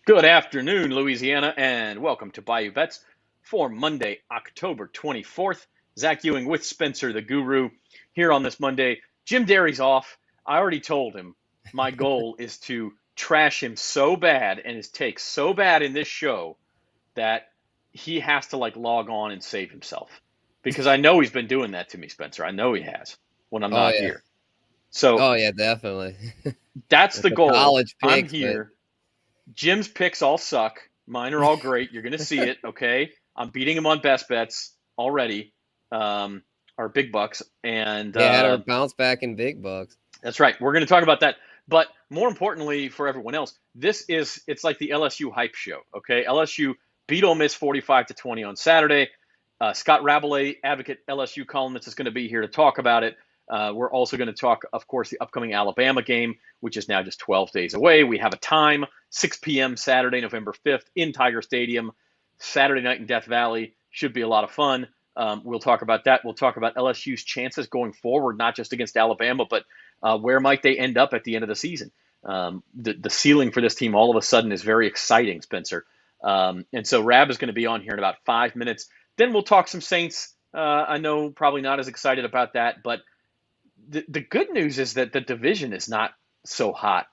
Good afternoon, Louisiana, and welcome to Bayou Bets for Monday, October 24th. Zach Ewing with Spencer the Guru here on this Monday. Jim Derry's off. I already told him my goal is to trash him so bad and his takes so bad in this show that he has to log on and save himself. Because I know he's been doing that to me, Spencer. I know he has when I'm not here. So Oh yeah, definitely. that's the goal. College picks, I'm here. Jim's picks all suck. Mine are all great. You're going to see it, okay? I'm beating him on best bets already, our big bucks. And had our bounce back in big bucks. That's right. We're going to talk about that. But more importantly for everyone else, it's like the LSU hype show, okay? LSU beat Ole Miss 45-20 on Saturday. Scott Rabalais, advocate LSU columnist, is going to be here to talk about it. We're also going to talk, of course, the upcoming Alabama game, which is now just 12 days away. We have a time, 6 p.m. Saturday, November 5th in Tiger Stadium. Saturday night in Death Valley. Should be a lot of fun. We'll talk about that. We'll talk about LSU's chances going forward, not just against Alabama, but where might they end up at the end of the season. The ceiling for this team all of a sudden is very exciting, Spencer. And so Rab is going to be on here in about 5 minutes. Then we'll talk some Saints. I know probably not as excited about that, but the good news is that the division is not so hot.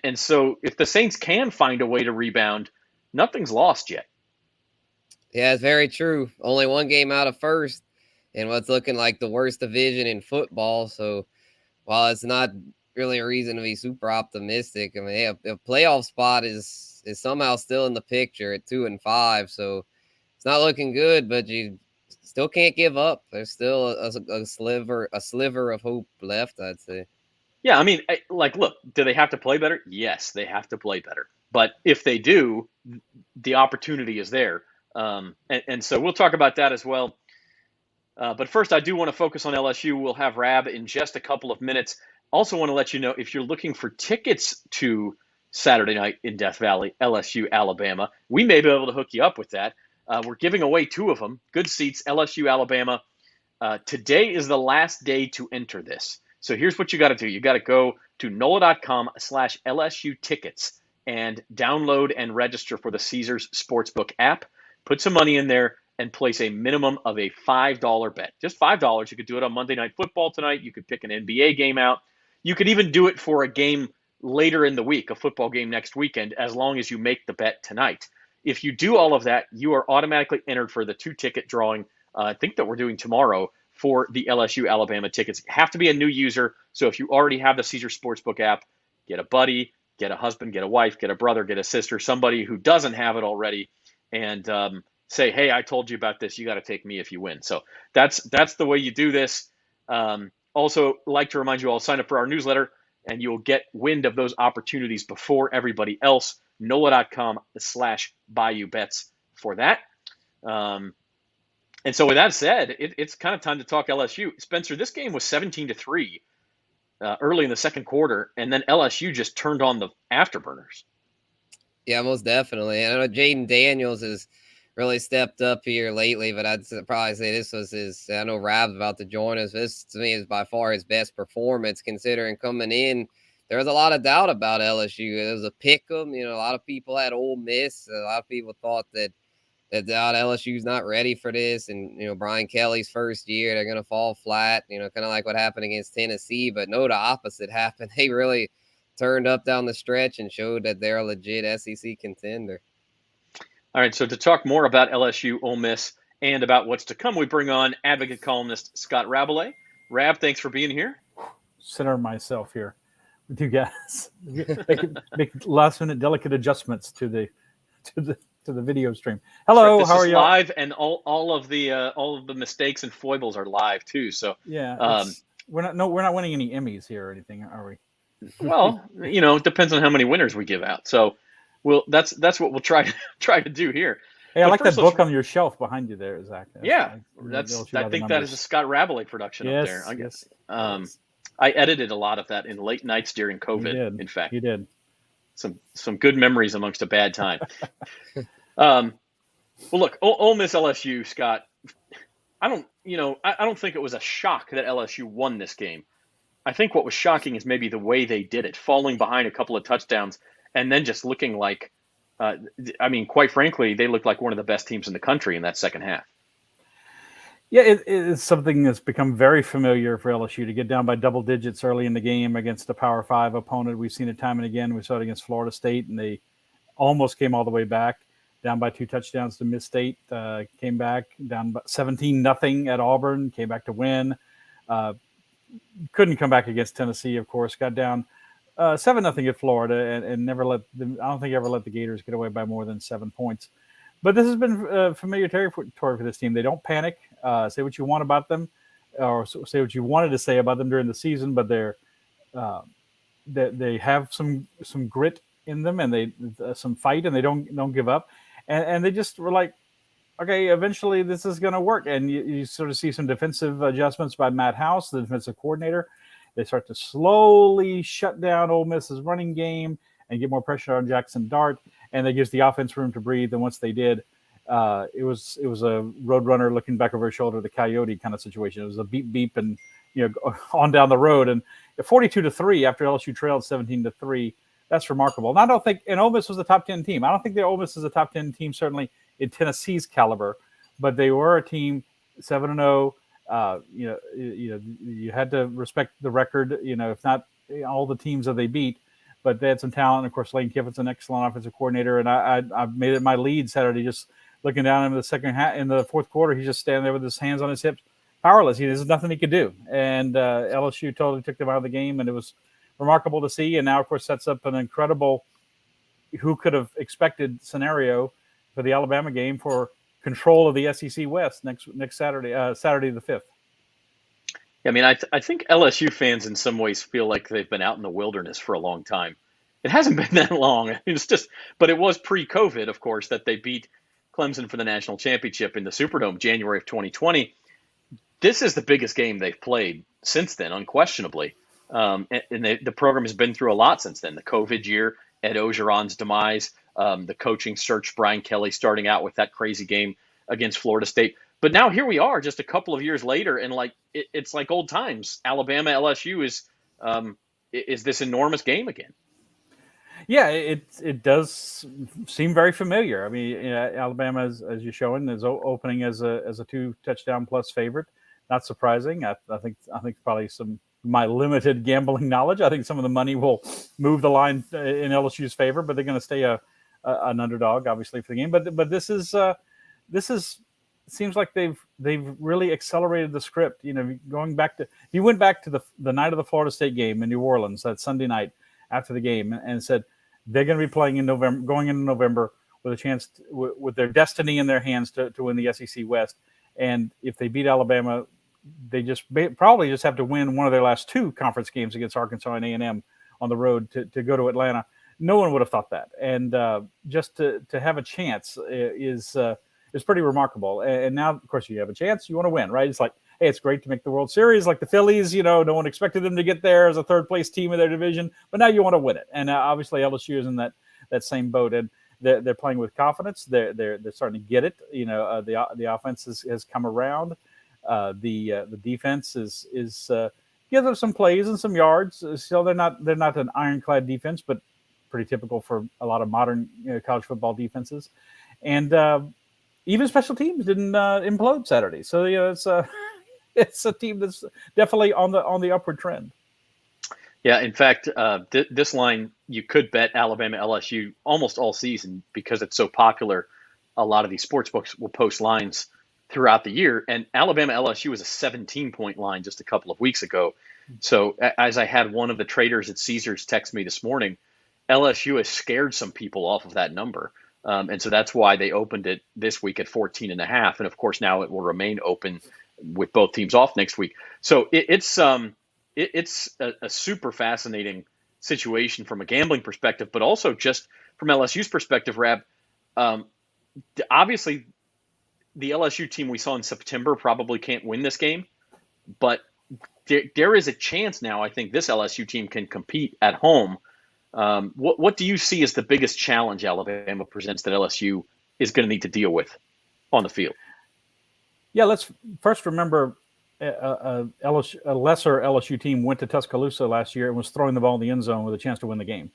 And so if the Saints can find a way to rebound, nothing's lost yet. Yeah, it's very true. Only one game out of first in what's looking like the worst division in football. So while it's not really a reason to be super optimistic, I mean, a playoff spot is somehow still in the picture at 2-5. So it's not looking good, but you still can't give up. There's still a sliver of hope left, I'd say. Yeah, I mean, look, do they have to play better? Yes, they have to play better. But if they do, the opportunity is there. And so we'll talk about that as well. But first, I do want to focus on LSU. We'll have Rab in just a couple of minutes. Also want to let you know, if you're looking for tickets to Saturday night in Death Valley, LSU, Alabama, we may be able to hook you up with that. We're giving away 2 of them. Good seats, LSU, Alabama. Today is the last day to enter this. So here's what you got to do. You got to go to NOLA.com/LSU tickets and download and register for the Caesars Sportsbook app. Put some money in there and place a minimum of a $5 bet. Just $5. You could do it on Monday Night Football tonight. You could pick an NBA game out. You could even do it for a game later in the week, a football game next weekend, as long as you make the bet tonight. If you do all of that, you are automatically entered for the 2-ticket drawing, I think that we're doing tomorrow, for the LSU Alabama tickets. You have to be a new user. So if you already have the Caesars Sportsbook app, get a buddy, get a husband, get a wife, get a brother, get a sister, somebody who doesn't have it already, and say, hey, I told you about this. You got to take me if you win. So that's the way you do this. Also, like to remind you all, sign up for our newsletter, and you'll get wind of those opportunities before everybody else. NOLA.com/Bayou Bets for that. And so with that said, it's kind of time to talk LSU. Spencer, this game was 17-3 early in the second quarter, and then LSU just turned on the afterburners. Yeah, most definitely. And I know Jaden Daniels has really stepped up here lately, but I'd probably say this was his, I know Rab's about to join us. This, to me, is by far his best performance, considering coming in, there was a lot of doubt about LSU. There was a pick 'em. A lot of people had Ole Miss. A lot of people thought that LSU's not ready for this. And, Brian Kelly's first year, they're going to fall flat, kind of like what happened against Tennessee. But no, the opposite happened. They really turned up down the stretch and showed that they're a legit SEC contender. All right, so to talk more about LSU, Ole Miss, and about what's to come, we bring on advocate columnist Scott Rabalais. Rab, thanks for being here. Center myself here with you guys. Make last-minute delicate adjustments to the video stream. Hello, this how are you? Live, and all of the mistakes and foibles are live too. So yeah, we're not winning any Emmys here or anything, are we? Well, it depends on how many winners we give out. So that's what we'll try to do here. Hey, I like that book on your shelf behind you there, Zach. Yeah, I think that is a Scott Rabalais production up there. I guess. Yes. I edited a lot of that in late nights during COVID. In fact, you did. Some good memories amongst a bad time. Well, look, Ole Miss LSU, Scott. I don't think it was a shock that LSU won this game. I think what was shocking is maybe the way they did it, falling behind a couple of touchdowns and then just looking like I mean, quite frankly, they looked like one of the best teams in the country in that second half. Yeah, it's something that's become very familiar for LSU to get down by double digits early in the game against a Power 5 opponent. We've seen it time and again. We saw it against Florida State, and they almost came all the way back, down by 2 touchdowns to Miss State. Came back down 17-0 at Auburn. Came back to win. Couldn't come back against Tennessee, of course. Got down 7-0 at Florida, and never let them. I don't think ever let the Gators get away by more than 7 points. But this has been familiar territory for this team. They don't panic. Say what you want about them, or say what you wanted to say about them during the season. But they have some grit in them, and they some fight, and they don't give up. And they just were like, okay, eventually this is going to work. And you sort of see some defensive adjustments by Matt House, the defensive coordinator. They start to slowly shut down Ole Miss's running game and get more pressure on Jackson Dart. And that gives the offense room to breathe. And once they did, it was a road runner looking back over his shoulder, the coyote kind of situation. It was a beep beep and on down the road. And 42-3 after LSU trailed 17-3. That's remarkable. And I don't think, and Ole Miss was a top 10 team. I don't think the Ole Miss is a top 10 team, certainly in Tennessee's caliber, but they were a team 7-0. You had to respect the record. If not all the teams that they beat. But they had some talent. And of course, Lane Kiffin's an excellent offensive coordinator. And I made it my lead Saturday, just looking down in the second half, in the fourth quarter. He's just standing there with his hands on his hips, powerless. There's nothing he could do. And LSU totally took them out of the game. And it was remarkable to see. And now, of course, sets up an incredible, who could have expected scenario for the Alabama game for control of the SEC West next Saturday, Saturday the 5th. I mean, I think LSU fans in some ways feel like they've been out in the wilderness for a long time. It hasn't been that long. But it was pre-COVID, of course, that they beat Clemson for the national championship in the Superdome, January of 2020. This is the biggest game they've played since then, unquestionably. And the program has been through a lot since then. The COVID year, Ed Ogeron's demise, the coaching search, Brian Kelly starting out with that crazy game against Florida State. But now here we are, just a couple of years later, and it's like old times. Alabama LSU is this enormous game again. Yeah, it does seem very familiar. I mean, Alabama, as you're showing, is opening as a 2-touchdown plus favorite. Not surprising. I think probably my limited gambling knowledge. I think some of the money will move the line in LSU's favor, but they're going to stay an underdog, obviously, for the game. But this is. It seems like they've really accelerated the script. Going back to, you went back to the night of the Florida State game in New Orleans, that Sunday night after the game, and said they're going to be playing in November, going into November with a chance with their destiny in their hands to win the SEC West. And if they beat Alabama, they probably just have to win one of their last 2 conference games against Arkansas and A&M on the road to go to Atlanta. No one would have thought that. And just to have a chance is pretty remarkable. And now, of course, you have a chance. You want to win, right? It's like, hey, it's great to make the World Series, like the Phillies. No one expected them to get there as a third-place team in their division, but now you want to win it. And obviously, LSU is in that same boat, and they're playing with confidence. They're starting to get it. The offense has come around. The defense is gives them some plays and some yards. So they're not an ironclad defense, but pretty typical for a lot of modern college football defenses. And even special teams didn't implode Saturday. So it's a team that's definitely on the upward trend. Yeah, in fact, this line you could bet Alabama LSU almost all season because it's so popular. A lot of these sports books will post lines throughout the year, and Alabama LSU was a 17-point line just a couple of weeks ago. So as I had one of the traders at Caesars text me this morning, LSU has scared some people off of that number. And so that's why they opened it this week at 14.5. And of course, now it will remain open with both teams off next week. So it's a super fascinating situation from a gambling perspective, but also just from LSU's perspective, Rab. Obviously, the LSU team we saw in September probably can't win this game, but there is a chance now. I think this LSU team can compete at home. What do you see as the biggest challenge Alabama presents that LSU is going to need to deal with on the field? Yeah, let's first remember a lesser LSU team went to Tuscaloosa last year and was throwing the ball in the end zone with a chance to win the game.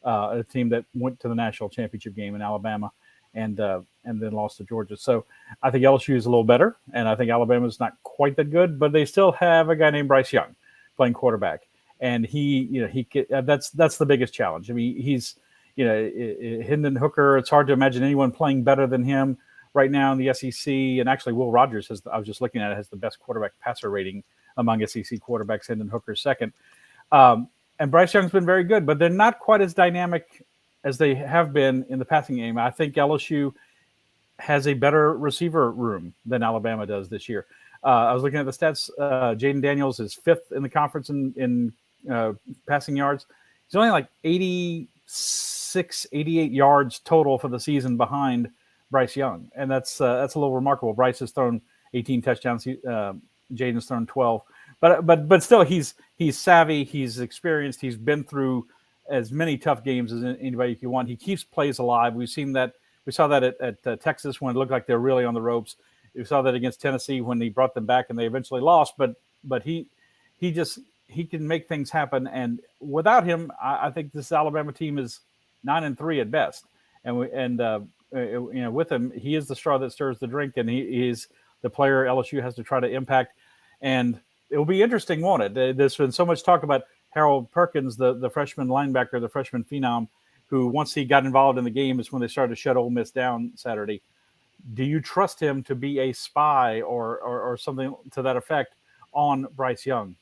a team that went to the national championship game in Alabama, and then lost to Georgia. So I think LSU is a little better, and I think Alabama is not quite that good, but they still have a guy named Bryce Young playing quarterback, and that's the biggest challenge. I mean, he's Hendon Hooker. It's hard to imagine anyone playing better than him right now in the SEC. And actually, Will Rogers I was just looking at it, has the best quarterback passer rating among SEC quarterbacks. Hendon Hooker second. And Bryce Young's been very good, but they're not quite as dynamic as they have been in the passing game. I think LSU has a better receiver room than Alabama does this year. I was looking at the stats. Jaden Daniels is fifth in the conference in passing yards. He's only like 86, 88 yards total for the season behind Bryce Young, and that's a little remarkable. Bryce has thrown 18 touchdowns. Jaden's thrown 12. But still, he's savvy, he's experienced, he's been through as many tough games as anybody you want. He keeps plays alive. We saw that at Texas when it looked like they're really on the ropes. We saw that against Tennessee when he brought them back and they eventually lost. But he can make things happen. And without him, I think this Alabama team is 9-3 at best. With him, he is the straw that stirs the drink, and he is the player LSU has to try to impact. And it will be interesting, won't it? There's been so much talk about Harold Perkins, the freshman linebacker, the freshman phenom, who once he got involved in the game is when they started to shut Ole Miss down Saturday. Do you trust him to be a spy or something to that effect on Bryce Young?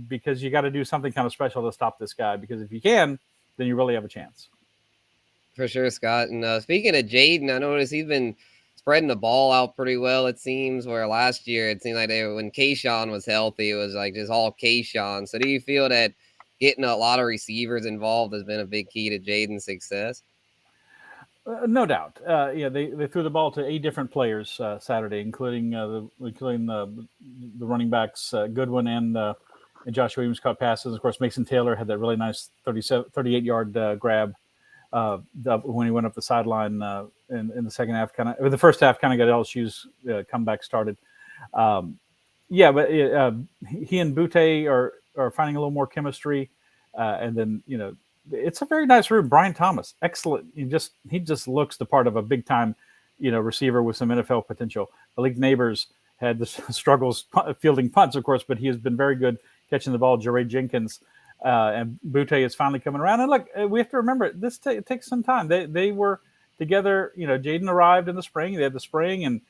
Because you got to do something kind of special to stop this guy. Because if you can, then you really have a chance. For sure, Scott. And speaking of Jaden, I noticed he's been spreading the ball out pretty well, it seems, where last year it seemed like when Kayshawn was healthy, it was like just all Kayshawn. So do you feel that getting a lot of receivers involved has been a big key to Jaden's success? No doubt. They threw the ball to 8 different players Saturday, including the running backs, Goodwin and Josh Williams caught passes. Of course, Mason Taylor had that really nice 38-yard grab when he went up the sideline in the second half, the first half kind of got LSU's comeback started. But he and Butte are finding a little more chemistry, and then it's a very nice room. Brian Thomas, excellent. He just looks the part of a big time receiver with some NFL potential. Malik Neighbors had the struggles fielding punts, of course, but he has been very good catching the ball. Jeray Jenkins. And Butte is finally coming around. And look, we have to remember this it takes some time. They were together. Jaden arrived in the spring. They had the spring and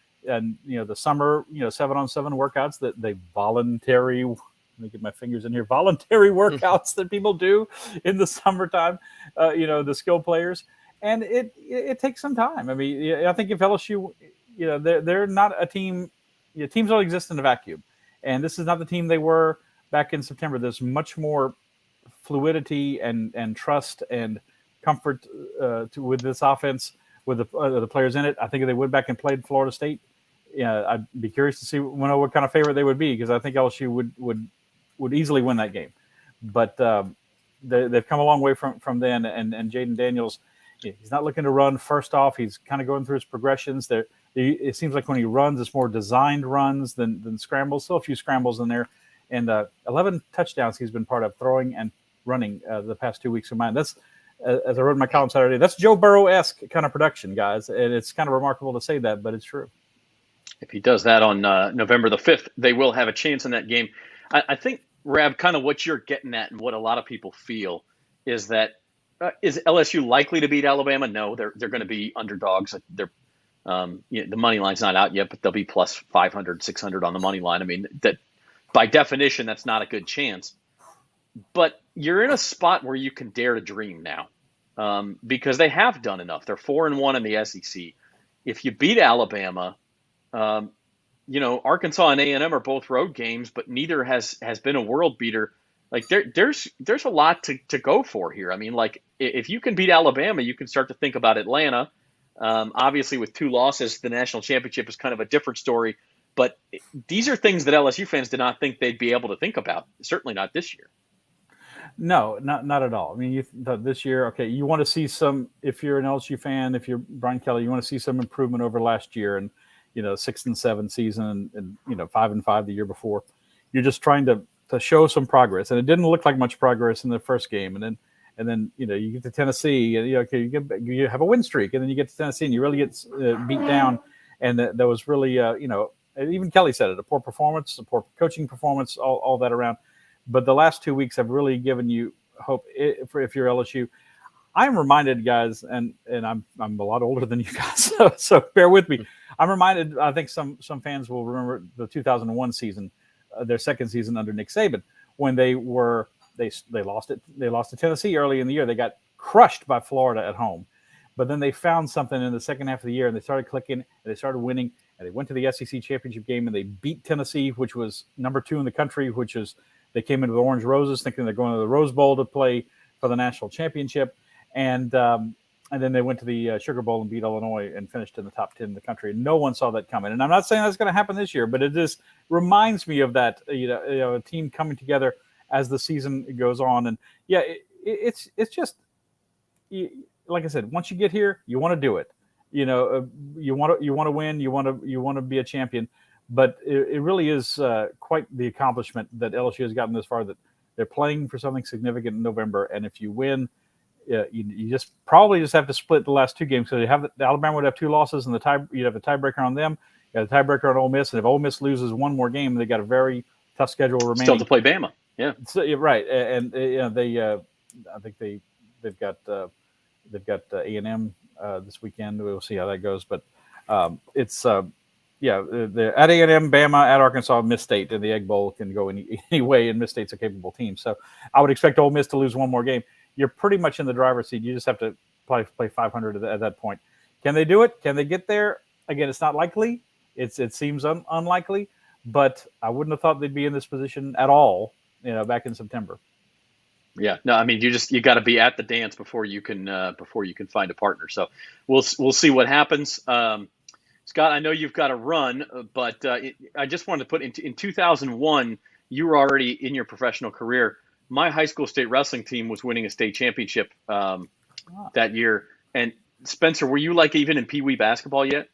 the summer 7-on-7 workouts that they voluntary. Let me get my fingers in here. Voluntary workouts that people do in the summertime. The skill players, and it takes some time. I mean, I think if LSU, they're not a team. Teams don't exist in a vacuum, and this is not the team they were back in September. There's much more fluidity and trust and comfort with this offense with the players in it. I think if they went back and played Florida State, I'd be curious to see what kind of favorite they would be, because I think LSU would easily win that game. But they've come a long way from then. And Jaden Daniels, he's not looking to run first off. He's kind of going through his progressions. It seems like when he runs, it's more designed runs than scrambles. Still a few scrambles in there. And 11 touchdowns he's been part of, throwing and running the past 2 weeks of mine. That's, as I wrote in my column Saturday, that's Joe Burrow-esque kind of production, guys. And it's kind of remarkable to say that, but it's true. If he does that on November the 5th, they will have a chance in that game. I think, Rab, kind of what you're getting at and what a lot of people feel is that is LSU likely to beat Alabama? No, they're going to be underdogs. They're the money line's not out yet, but they'll be plus 500, 600 on the money line. I mean, that by definition, that's not a good chance. But you're in a spot where you can dare to dream now, because they have done enough. They're 4-1 in the SEC. If you beat Alabama, Arkansas and A&M are both road games, but neither has been a world beater. Like there's a lot to go for here. I mean, like if you can beat Alabama, you can start to think about Atlanta. Obviously, with 2 losses, the national championship is kind of a different story. But these are things that LSU fans did not think they'd be able to think about. Certainly not this year. No, not at all. I mean, this year, okay, you want to see some. If you're an LSU fan, if you're Brian Kelly, you want to see some improvement over last year, and 6-7 season, and 5-5 the year before. You're just trying to show some progress, and it didn't look like much progress in the first game, and and then you get to Tennessee, and okay, you have a win streak, and then you get to Tennessee, and you really get beat down, and that was really and even Kelly said it, a poor performance, a poor coaching performance, all that around. But the last 2 weeks have really given you hope if you're LSU. I'm reminded, guys, and I'm a lot older than you guys, so bear with me. I'm reminded. I think some fans will remember the 2001 season, their second season under Nick Saban, when they lost it. They lost to Tennessee early in the year. They got crushed by Florida at home, but then they found something in the second half of the year, and they started clicking, and they started winning, and they went to the SEC championship game, and they beat Tennessee, which was number 2 in the country, which is they came into the Orange Roses thinking they're going to the Rose Bowl to play for the national championship. And then they went to the Sugar Bowl and beat Illinois and finished in the top 10 in the country. And no one saw that coming. And I'm not saying that's going to happen this year, but it just reminds me of that, a team coming together as the season goes on. And yeah, it's just like I said, once you get here, you want to do it. You want to win. You want to be a champion. But it really is quite the accomplishment that LSU has gotten this far. That they're playing for something significant in November, and if you win. You just probably have to split the last 2 games. So Alabama would have 2 losses, and you'd have a tiebreaker on them. You got a tiebreaker on Ole Miss, and if Ole Miss loses one more game, they got a very tough schedule remaining. Still to play Bama, yeah. So, right, and I think they've got A&M this weekend. We'll see how that goes, but it's they're at A&M, Bama, at Arkansas, Miss State, and the Egg Bowl can go any way, and Miss State's a capable team. So I would expect Ole Miss to lose one more game. You're pretty much in the driver's seat. You just have to play 500 at that point. Can they do it? Can they get there? Again, it's not likely. It seems unlikely, but I wouldn't have thought they'd be in this position at all, back in September. Yeah, no, I mean, you got to be at the dance before you can find a partner. So we'll see what happens. Scott, I know you've got to run, but I just wanted to put in 2001, you were already in your professional career. My high school state wrestling team was winning a state championship that year. And Spencer, were you even in Pee Wee basketball yet?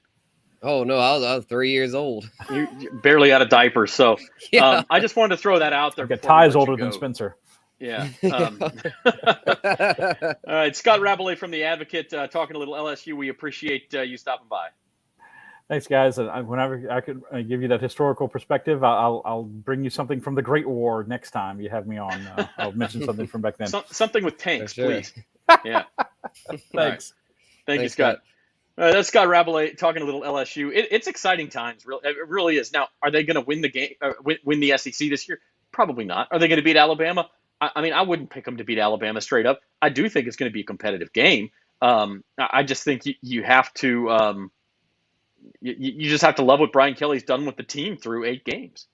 Oh no, I was 3 years old. You're barely out of diapers. So yeah. I just wanted to throw that out there. Ty's older than Spencer. Yeah. All right, Scott Rabalais from The Advocate, talking a little LSU. We appreciate you stopping by. Thanks, guys. And whenever I could give you that historical perspective, I'll bring you something from the Great War next time you have me on. I'll mention something from back then. Something with tanks, please. Yeah. Thanks. Right. Thank you, Scott. That's Scott Rabalais talking a little LSU. It's exciting times. It really is. Now, are they going to win the game, win the SEC this year? Probably not. Are they going to beat Alabama? I mean, I wouldn't pick them to beat Alabama straight up. I do think it's going to be a competitive game. I just think you have to. You just have to love what Brian Kelly's done with the team through 8 games.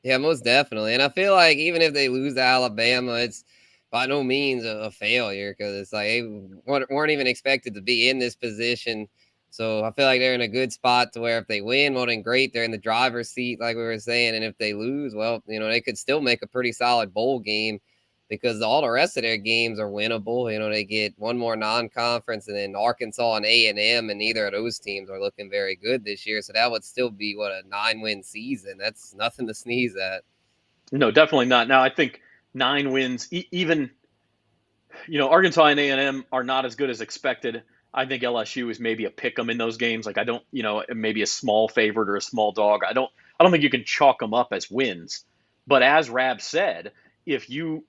Yeah, most definitely. And I feel like even if they lose to Alabama, it's by no means a failure, because it's like they weren't even expected to be in this position. So I feel like they're in a good spot to where if they win, well, then great. They're in the driver's seat, like we were saying. And if they lose, well, they could still make a pretty solid bowl game, because all the rest of their games are winnable. They get one more non-conference, and then Arkansas and A&M, and neither of those teams are looking very good this year. So that would still be, a 9-win season. That's nothing to sneeze at. No, definitely not. Now, I think 9 wins, even, Arkansas and A&M are not as good as expected. I think LSU is maybe a pick 'em in those games. I don't, maybe a small favorite or a small dog. I don't think you can chalk them up as wins. But as Rab said, if you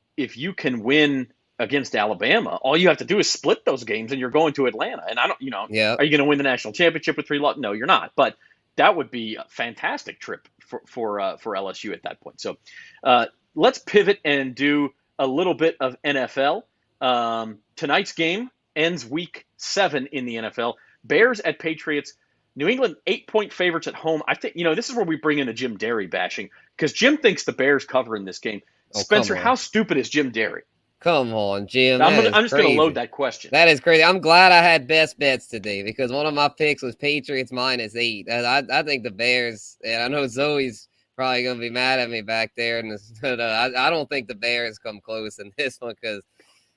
can win against Alabama, all you have to do is split those games, and you're going to Atlanta. And I don't, yeah. Are you going to win the national championship with 3 losses? No, you're not. But that would be a fantastic trip for LSU at that point. So let's pivot and do a little bit of NFL. Tonight's game ends week 7 in the NFL. Bears at Patriots. New England 8-point favorites at home. I think, this is where we bring in the Jim Derry bashing, because Jim thinks the Bears cover in this game. Spencer, how stupid is Jim Derry? Come on, Jim. I'm just going to load that question. That is crazy. I'm glad I had best bets today, because one of my picks was Patriots -8. I think the Bears, and I know Zoe's probably going to be mad at me back there, but I don't think the Bears come close in this one, because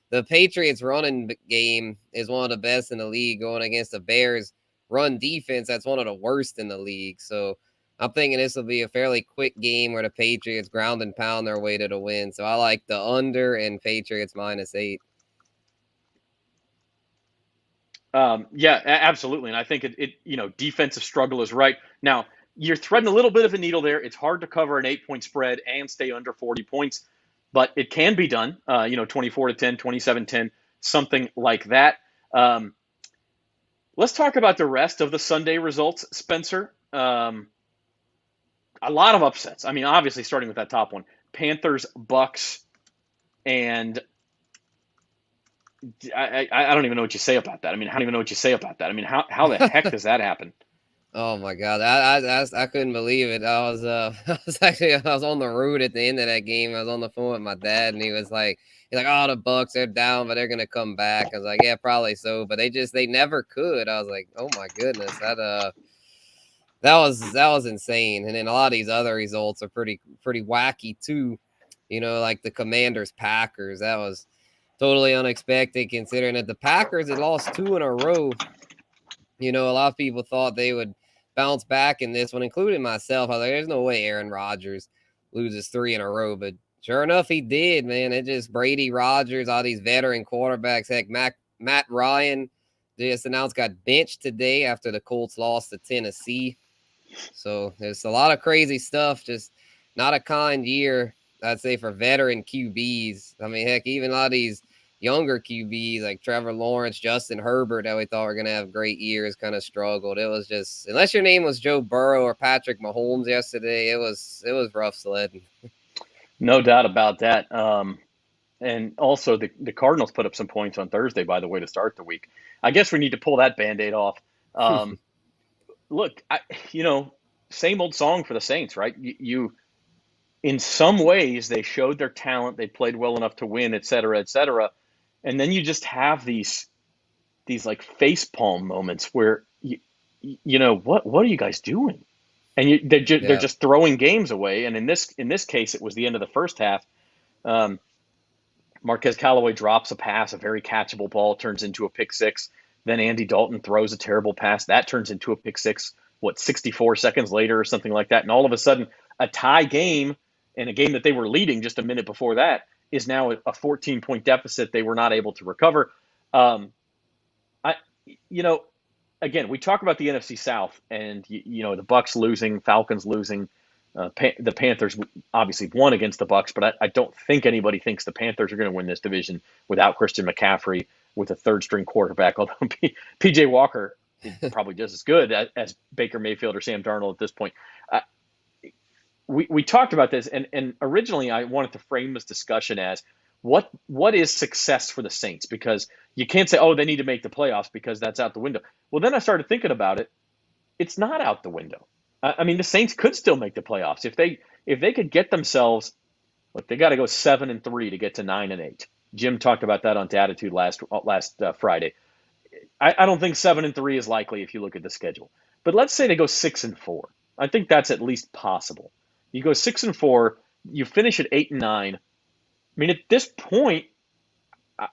the Patriots running game is one of the best in the league, going against the Bears run defense that's one of the worst in the league. So I'm thinking this will be a fairly quick game where the Patriots ground and pound their way to the win. So I like the under and Patriots -8. Yeah, absolutely. And I think defensive struggle is right. Now, you're threading a little bit of a needle there. It's hard to cover an 8-point spread and stay under 40 points, but it can be done. 24-10, 27-10, something like that. Let's talk about the rest of the Sunday results, Spencer. A lot of upsets. I mean, obviously, starting with that top one, Panthers, Bucks, and I don't even know what you say about that. I mean, how the heck does that happen? Oh my God, I couldn't believe it. I was on the road at the end of that game. I was on the phone with my dad, and he's like, oh, the Bucks, they're down, but they're gonna come back. I was like, yeah, probably so, but they never could. I was like, oh my goodness, that was insane. And then a lot of these other results are pretty wacky too. Like the Commanders Packers. That was totally unexpected considering that the Packers had lost 2 in a row. A lot of people thought they would bounce back in this one, including myself. I was like, there's no way Aaron Rodgers loses 3 in a row. But sure enough, he did, man. It just Brady, Rodgers, all these veteran quarterbacks. Heck, Matt Ryan just announced got benched today after the Colts lost to Tennessee. So there's a lot of crazy stuff. Just not a kind year, I'd say, for veteran QBs. I mean, heck, even a lot of these younger QBs like Trevor Lawrence, Justin Herbert, that we thought were going to have great years, kind of struggled. It was just, unless your name was Joe Burrow or Patrick Mahomes yesterday, it was rough sledding. No doubt about that. And also the Cardinals put up some points on Thursday, by the way, to start the week. I guess we need to pull that Band-Aid off. Look, same old song for the Saints, right? You in some ways, they showed their talent. They played well enough to win, et cetera, et cetera. And then you just have these like facepalm moments where what are you guys doing? And they're just throwing games away. And in this case, it was the end of the first half. Marquez Callaway drops a pass, a very catchable ball, turns into a pick six. Then Andy Dalton throws a terrible pass. That turns into a pick six, 64 seconds later or something like that. And all of a sudden, a tie game, and a game that they were leading just a minute before that, is now a 14-point deficit they were not able to recover. Again, we talk about the NFC South and, the Bucs losing, Falcons losing. The Panthers obviously won against the Bucs, but I don't think anybody thinks the Panthers are going to win this division without Christian McCaffrey with a third-string quarterback, although P.J. Walker is probably just as good as Baker Mayfield or Sam Darnold at this point. We talked about this, and originally I wanted to frame this discussion as what is success for the Saints? Because you can't say, oh, they need to make the playoffs because that's out the window. Well, then I started thinking about it. It's not out the window. I mean, the Saints could still make the playoffs if they could get themselves. Look, they got to go 7-3 to get to 9-8. Jim talked about that on Datitude last Friday. I don't think 7-3 is likely if you look at the schedule. But let's say they go 6-4. I think that's at least possible. You go 6-4, you finish at 8-9. I mean, at this point,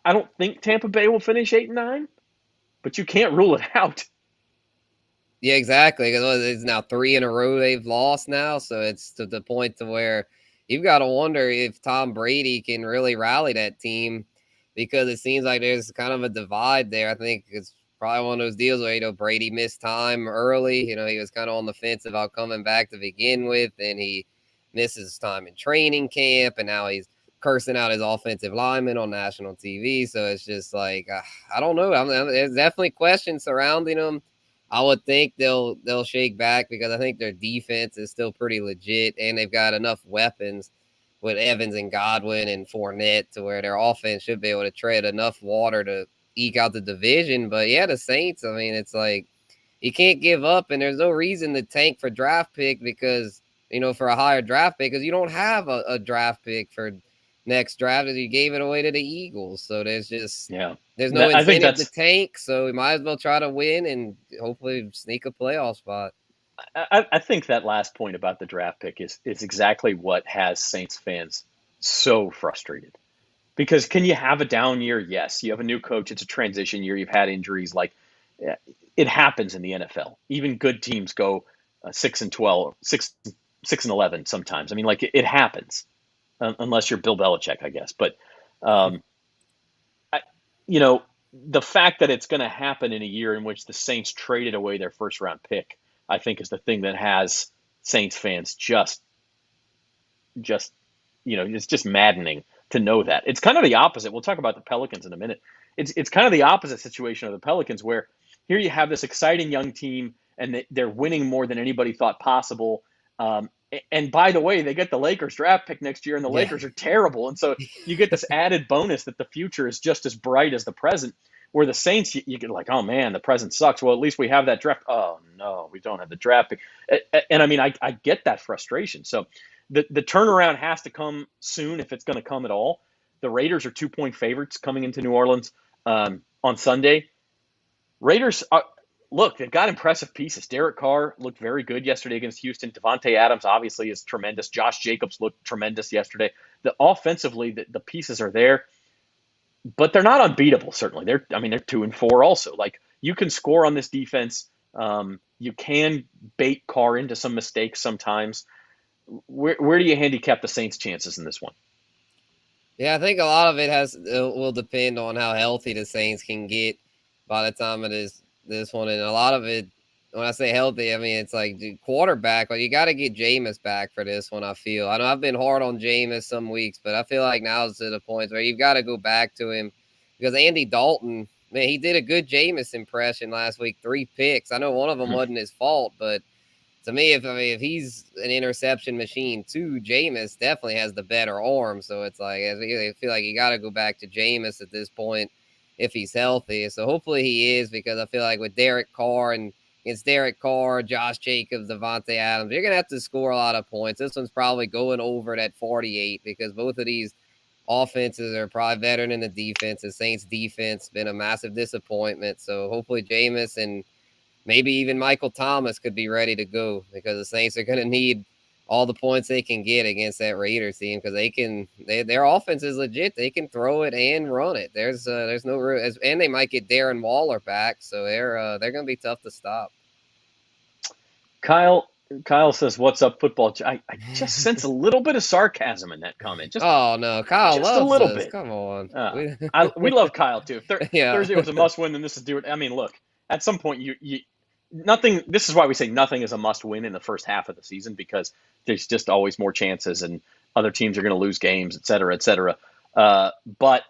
I don't think Tampa Bay will finish 8-9, but you can't rule it out. Yeah, exactly. Because it's now 3 in a row they've lost now, so it's to the point to where you've got to wonder if Tom Brady can really rally that team, because it seems like there's kind of a divide there. I think it's probably one of those deals where Brady missed time early. He was kind of on the fence about coming back to begin with, and he misses time in training camp, and now he's cursing out his offensive lineman on national TV. So it's just like I don't know. There's definitely questions surrounding him. I would think they'll shake back because I think their defense is still pretty legit, and they've got enough weapons with Evans and Godwin and Fournette to where their offense should be able to tread enough water to eke out the division. But yeah, the Saints, I mean, it's like you can't give up, and there's no reason to tank for draft pick because, for a higher draft pick, because you don't have a draft pick for next draft as you gave it away to the Eagles. So there's no incentive to tank. So we might as well try to win and hopefully sneak a playoff spot. I think that last point about the draft pick is exactly what has Saints fans so frustrated. Because can you have a down year? Yes. You have a new coach. It's a transition year. You've had injuries. Like, it happens in the NFL. Even good teams go 6-12, 6-11 sometimes. I mean, like, it happens. Unless you're Bill Belichick, I guess. But, the fact that it's going to happen in a year in which the Saints traded away their first round pick, I think, is the thing that has Saints fans just it's just maddening to know that. It's kind of the opposite. We'll talk about the Pelicans in a minute. It's kind of the opposite situation of the Pelicans, where here you have this exciting young team and they're winning more than anybody thought possible. And by the way, they get the Lakers draft pick next year, and the Lakers are terrible. And so you get this added bonus that the future is just as bright as the present. Where the Saints, you get like, oh man, the present sucks. Well, at least we have that draft. Oh no, we don't have the draft pick. And I mean, I get that frustration. So the turnaround has to come soon if it's going to come at all. The Raiders are 2-point favorites coming into New Orleans on Sunday. Raiders, look, they've got impressive pieces. Derek Carr looked very good yesterday against Houston. Devontae Adams obviously is tremendous. Josh Jacobs looked tremendous yesterday. Offensively, the pieces are there, but they're not unbeatable. Certainly, they're 2-4 also. Like, you can score on this defense. You can bait Carr into some mistakes sometimes. Where do you handicap the Saints' chances in this one? Yeah, I think a lot of it will depend on how healthy the Saints can get by the time it is this one. And a lot of it, when I say healthy, I mean, it's like quarterback. Like, you got to get Jameis back for this one, I feel. I know I've been hard on Jameis some weeks, but I feel like now is to the point where you've got to go back to him, because Andy Dalton, man, he did a good Jameis impression last week, 3 picks. I know one of them wasn't his fault, but to me, if he's an interception machine too, Jameis definitely has the better arm. So it's like, I feel like you got to go back to Jameis at this point if he's healthy. So hopefully he is, because I feel like with Derek Carr and against Derek Carr, Josh Jacobs, Devontae Adams, you're going to have to score a lot of points. This one's probably going over that 48, because both of these offenses are probably better than the defense. The Saints defense been a massive disappointment. So hopefully Jameis and maybe even Michael Thomas could be ready to go, because the Saints are going to need all the points they can get against that Raiders team, because their offense is legit. They can throw it and run it. There's no room, and they might get Darren Waller back, so they're going to be tough to stop. Kyle says, "What's up, football?" I just sense a little bit of sarcasm in that comment. Oh no, Kyle just loves a little us. bit. Come on, we love Kyle too. Thursday was a must-win, and this is I mean, look, at some point nothing. This is why we say nothing is a must-win in the first half of the season, because there's just always more chances, and other teams are going to lose games, et cetera, et cetera. But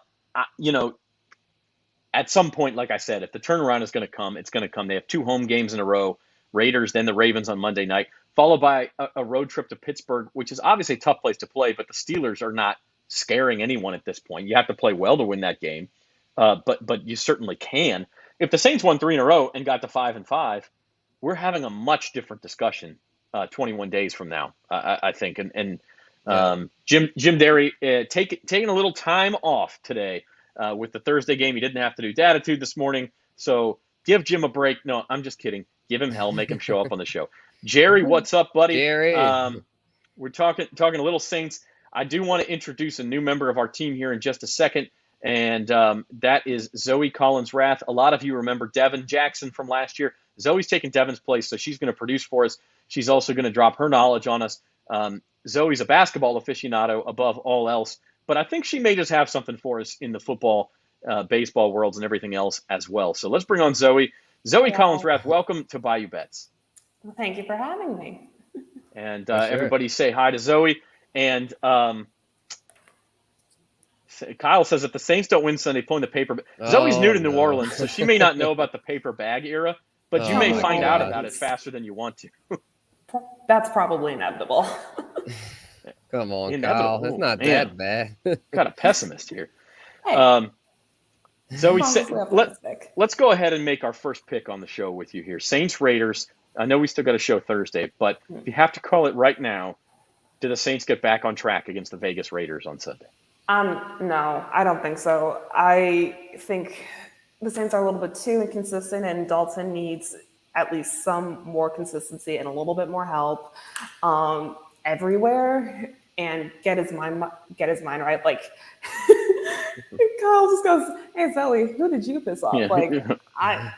at some point, like I said, if the turnaround is going to come, it's going to come. They have 2 home games in a row. Raiders, then the Ravens on Monday night, followed by a road trip to Pittsburgh, which is obviously a tough place to play, but the Steelers are not scaring anyone at this point. You have to play well to win that game, but you certainly can. If the Saints won 3 in a row and got to 5-5, we're having a much different discussion 21 days from now, I think. Jim Derry taking a little time off today with the Thursday game. He didn't have to do Datitude this morning, so give Jim a break. No, I'm just kidding. Give him hell. Make him show up on the show. Jerry, what's up, buddy? Jerry. We're talking a little Saints. I do want to introduce a new member of our team here in just a second, and that is Zoe Collins-Rath. A lot of you remember Devin Jackson from last year. Zoe's taking Devin's place, so she's going to produce for us. She's also going to drop her knowledge on us. Zoe's a basketball aficionado above all else, but I think she may just have something for us in the football, baseball worlds and everything else as well. So let's bring on Zoe. Zoe Collins-Rath, welcome to Bayou Bets. Well, thank you for having me. And everybody say hi to Zoe. And Kyle says, if the Saints don't win Sunday, pulling the paper. Zoe's new to New Orleans, so she may not know about the paper bag era, but you may find out about it faster than you want to. That's probably inevitable. Come on, Kyle. It's not that bad. Got a pessimist here. Hey. Zoe, let's go ahead and make our first pick on the show with you here. Saints Raiders. I know we still got a show Thursday, but if you have to call it right now, do the Saints get back on track against the Vegas Raiders on Sunday? No, I don't think so. I think the Saints are a little bit too inconsistent, and Dalton needs at least some more consistency and a little bit more help everywhere, and get his mind right. Like Kyle just goes, "Hey Zoe, who did you piss off?" Yeah.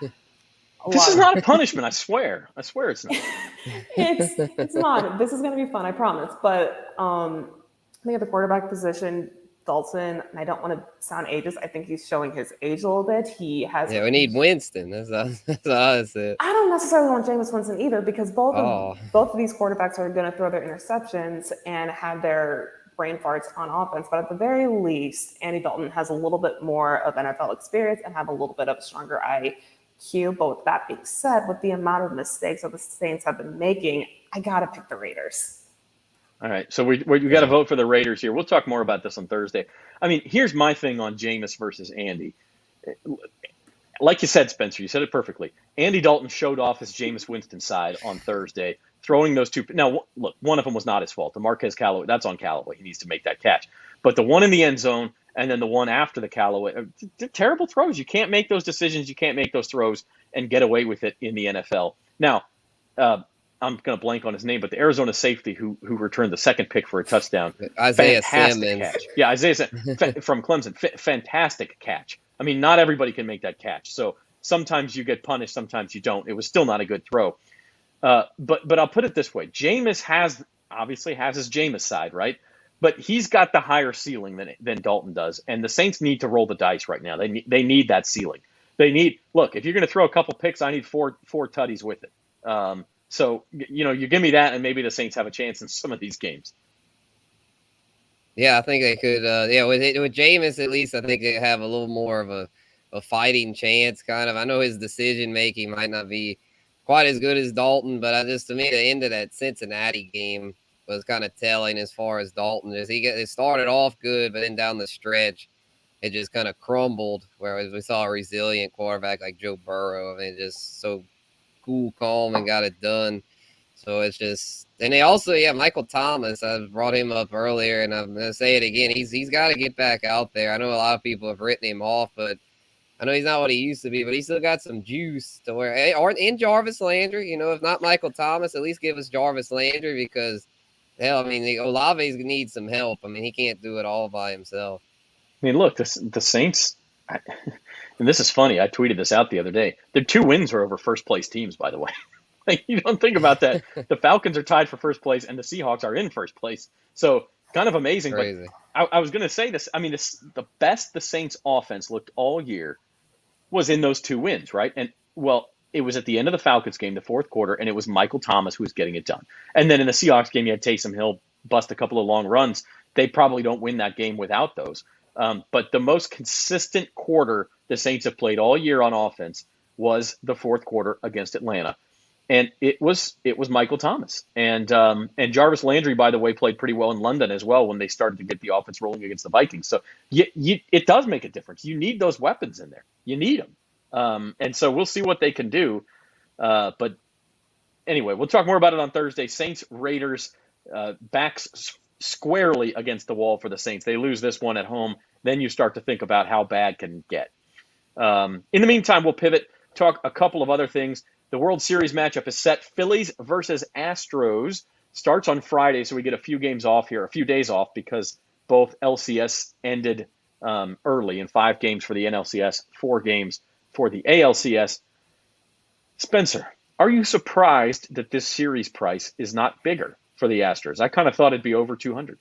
This is not a punishment. I swear it's not. It's not. This is going to be fun, I promise. But I think at the quarterback position, Dalton, and I don't want to sound ageist, I think he's showing his age a little bit. He has. Yeah, we need Winston. That's what I said. I don't necessarily want Jameis Winston either, because both Oh. of these quarterbacks are going to throw their interceptions and have their brain farts on offense. But at the very least, Andy Dalton has a little bit more of NFL experience and have a little bit of a stronger IQ. But with that being said, with the amount of mistakes that the Saints have been making, I got to pick the Raiders. All right, so we got to vote for the Raiders here. We'll talk more about this on Thursday. I mean, here's my thing on Jameis versus Andy. Like you said, Spencer, you said it perfectly. Andy Dalton showed off his Jameis Winston side on Thursday, throwing those two. Now, look, one of them was not his fault. The Marquez Callaway, that's on Callaway. He needs to make that catch. But the one in the end zone and then the one after the Callaway, terrible throws. You can't make those decisions. You can't make those throws and get away with it in the NFL. Now, I'm going to blank on his name, but the Arizona safety who returned the second pick for a touchdown. Isaiah fantastic Simmons. Catch. Yeah, Isaiah from Clemson. Fantastic catch. I mean, not everybody can make that catch. So sometimes you get punished, sometimes you don't. It was still not a good throw. But I'll put it this way. Jameis obviously has his Jameis side, right? But he's got the higher ceiling than Dalton does. And the Saints need to roll the dice right now. They need that ceiling. Look, if you're going to throw a couple picks, I need four tutties with it. So, you give me that, and maybe the Saints have a chance in some of these games. Yeah, I think they could. With Jameis, at least, I think they have a little more of a fighting chance, kind of. I know his decision-making might not be quite as good as Dalton, but to me, the end of that Cincinnati game was kind of telling as far as Dalton. It started off good, but then down the stretch, it just kind of crumbled, whereas we saw a resilient quarterback like Joe Burrow. I mean, just so cool, calm, and got it done. So it's just, and they also, Michael Thomas, I brought him up earlier, and I'm going to say it again. He's got to get back out there. I know a lot of people have written him off, but I know he's not what he used to be, but he's still got some juice to where, or in Jarvis Landry, if not Michael Thomas, at least give us Jarvis Landry, because hell, I mean, Olave's needs some help. I mean, he can't do it all by himself. I mean, look, the Saints, and this is funny. I tweeted this out the other day. Their 2 wins are over first-place teams, by the way. Like, you don't think about that. The Falcons are tied for first place, and the Seahawks are in first place. So, kind of amazing. Crazy. But I was going to say this. I mean, the best the Saints' offense looked all year was in those 2 wins, right? And, well, it was at the end of the Falcons game, the fourth quarter, and it was Michael Thomas who was getting it done. And then in the Seahawks game, you had Taysom Hill bust a couple of long runs. They probably don't win that game without those. But the most consistent quarter the Saints have played all year on offense was the fourth quarter against Atlanta. And it was Michael Thomas. And Jarvis Landry, by the way, played pretty well in London as well when they started to get the offense rolling against the Vikings. So it does make a difference. You need those weapons in there. You need them. And so we'll see what they can do. But anyway, we'll talk more about it on Thursday. Saints, Raiders, backs squarely against the wall for the Saints. They lose this one at home. Then you start to think about how bad can it get. In the meantime, we'll pivot, talk a couple of other things. The World Series matchup is set. Phillies versus Astros starts on Friday, so we get a few days off because both LCS ended early in 5 games for the NLCS, 4 games for the ALCS. Spencer, are you surprised that this series price is not bigger for the Astros? I kind of thought it'd be over 200.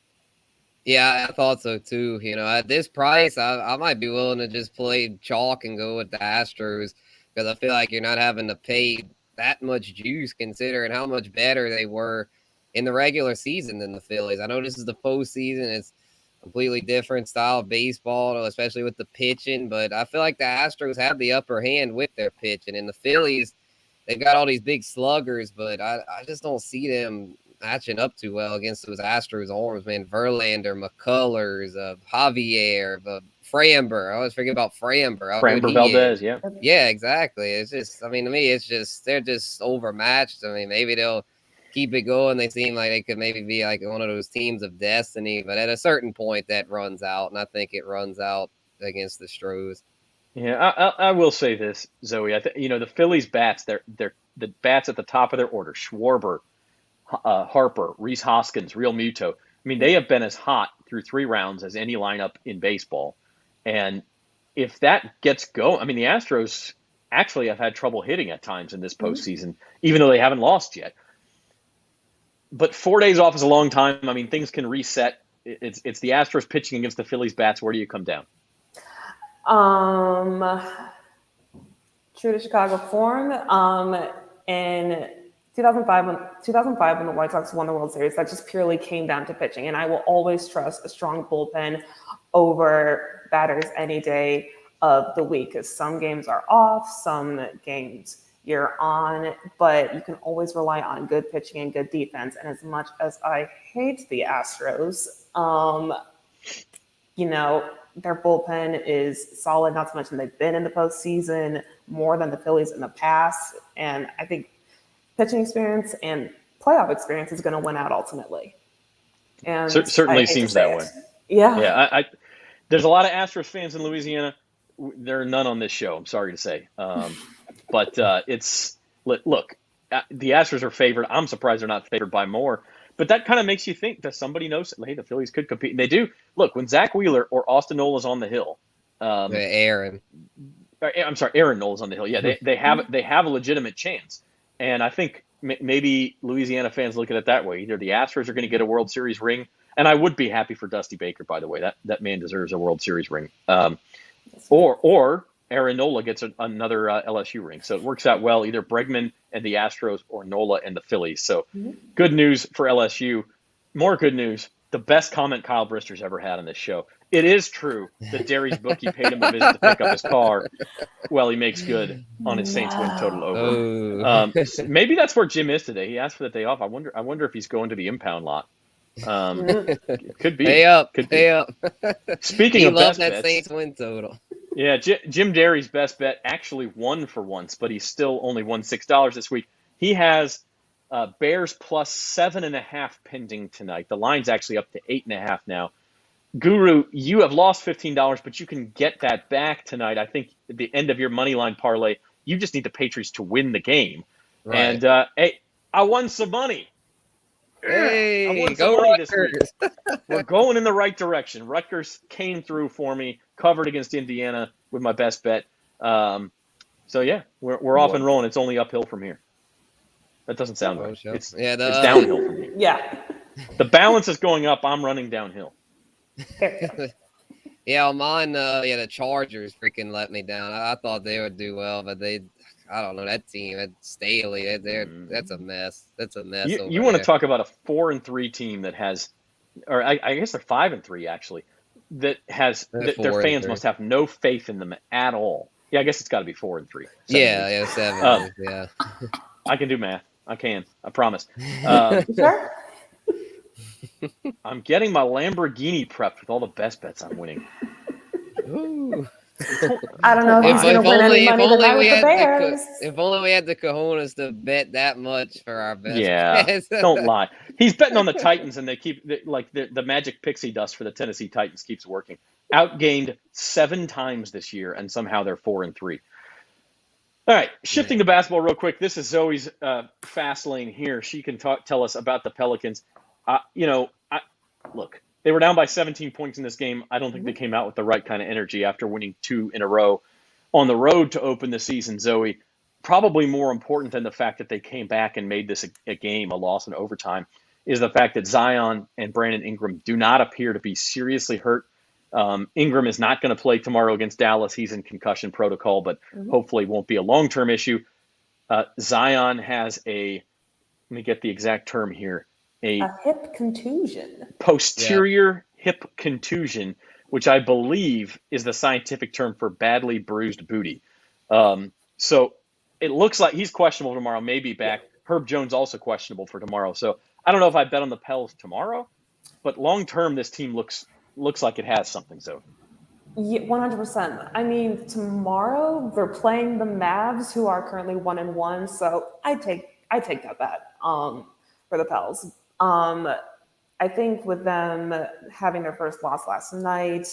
Yeah, I thought so too. At this price, I might be willing to just play chalk and go with the Astros, because I feel like you're not having to pay that much juice considering how much better they were in the regular season than the Phillies. I know this is the postseason. It's a completely different style of baseball, especially with the pitching, but I feel like the Astros have the upper hand with their pitching. And the Phillies, they've got all these big sluggers, but I just don't see them matching up too well against those Astros arms, man. Verlander, McCullers, Javier, Framber. I always forget about Framber. Framber Valdez, yeah. Yeah, exactly. It's just, to me, it's just, they're just overmatched. I mean, maybe they'll keep it going. They seem like they could maybe be like one of those teams of destiny, but at a certain point that runs out, and I think it runs out against the Stros. Yeah, I will say this, Zoe. The Phillies bats, they're the bats at the top of their order. Schwarber, Harper, Rhys Hoskins, Real Muto. I mean, they have been as hot through 3 rounds as any lineup in baseball. And if that gets going, the Astros actually have had trouble hitting at times in this postseason, even though they haven't lost yet. But 4 days off is a long time. Things can reset it's the Astros pitching against the Phillies bats. Where do you come down? True to Chicago form. In 2005, when the White Sox won the World Series, that just purely came down to pitching. And I will always trust a strong bullpen over batters any day of the week, because some games are off, some games you're on, but you can always rely on good pitching and good defense. And as much as I hate the Astros, their bullpen is solid, not to mention they've been in the postseason more than the Phillies in the past. And I think pitching experience and playoff experience is going to win out ultimately. And certainly seems that way. Yeah. Yeah. There's a lot of Astros fans in Louisiana. There are none on this show, I'm sorry to say. But look, the Astros are favored. I'm surprised they're not favored by more. But that kind of makes you think that somebody knows, hey, the Phillies could compete. And they do. Look, when Zach Wheeler or Austin Nola's on the hill. Aaron Nola's on the hill. Yeah, they have a legitimate chance. And I think maybe Louisiana fans look at it that way. Either the Astros are going to get a World Series ring, and I would be happy for Dusty Baker, by the way. That man deserves a World Series ring. Or Aaron Nola gets another LSU ring. So it works out well, either Bregman and the Astros or Nola and the Phillies. So good news for LSU. More good news. The best comment Kyle Brister's ever had on this show. It is true that Derry's bookie paid him a visit to pick up his car. Well, he makes good on his Saints win total over. Maybe that's where Jim is today. He asked for the day off. I wonder if he's going to the impound lot. Could be. Pay up. Speaking of best that bets, Saints win total. Yeah, Jim Derry's best bet actually won for once, but he still only won $6 this week. He has Bears plus 7.5 pending tonight. The line's actually up to 8.5 now. Guru, you have lost $15, but you can get that back tonight. I think at the end of your money line parlay, you just need the Patriots to win the game. Right. And hey, I won some money. Hey, I won go some money Rutgers. this week. We're going in the right direction. Rutgers came through for me, covered against Indiana with my best bet. So yeah, we're off and rolling. It's only uphill from here. That doesn't sound right. It's downhill from here. Yeah. The balance is going up. I'm running downhill. Yeah, on mine, the Chargers freaking let me down. I thought they would do well, but I don't know, that team, it's Staley, that's a mess. That's a mess. You want to talk about a 4-3 team that has, or I guess they're 5-3 actually, that has their fans must have no faith in them at all. Yeah, I guess it's got to be 4-3. Yeah, 7. Yeah. I can do math. I promise. Sure. I'm getting my Lamborghini prepped with all the best bets I'm winning. Ooh. I don't know if he's going to win any money tonight with the Bears. If only we had the cojones to bet that much for our best bets. Don't lie. He's betting on the Titans, and they keep the magic pixie dust for the Tennessee Titans keeps working. Outgained 7 times this year, and somehow they're 4-3. All right, shifting to basketball real quick. This is Zoe's fast lane here. She can tell us about the Pelicans. Look, they were down by 17 points in this game. I don't think they came out with the right kind of energy after winning 2 in a row on the road to open the season, Zoe. Probably more important than the fact that they came back and made this a game, a loss in overtime, is the fact that Zion and Brandon Ingram do not appear to be seriously hurt. Ingram is not going to play tomorrow against Dallas. He's in concussion protocol, but hopefully won't be a long-term issue. Zion has let me get the exact term here, a hip contusion. Posterior hip contusion, which I believe is the scientific term for badly bruised booty. So it looks like he's questionable tomorrow, maybe back. Herb Jones also questionable for tomorrow. So I don't know if I bet on the Pels tomorrow, but long-term, this team looks like it has something, so. Yeah, 100%. I mean, tomorrow they're playing the Mavs, who are currently 1-1. So I take that bet for the Pels. I think with them having their first loss last night,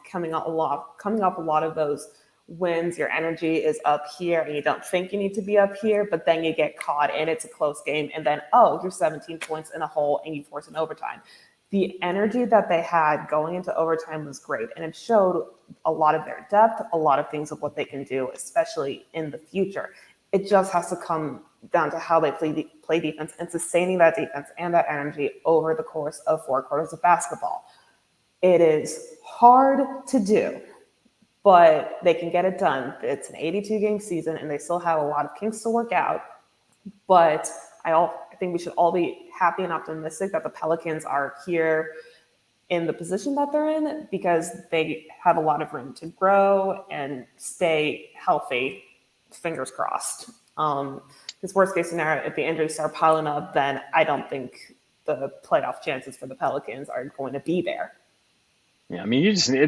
coming off a lot of those wins, your energy is up here, and you don't think you need to be up here, but then you get caught, and it's a close game, and then you're 17 points in a hole, and you force an overtime. The energy that they had going into overtime was great, and it showed a lot of their depth, a lot of things of what they can do, especially in the future. It just has to come down to how they play defense and sustaining that defense and that energy over the course of 4 quarters of basketball. It is hard to do, but they can get it done. It's an 82-game season, and they still have a lot of kinks to work out. But I think we should all be happy and optimistic that the Pelicans are here in the position that they're in, because they have a lot of room to grow and stay healthy. Fingers crossed. Because worst case scenario, if the injuries start piling up, then I don't think the playoff chances for the Pelicans are going to be there. Yeah, I mean,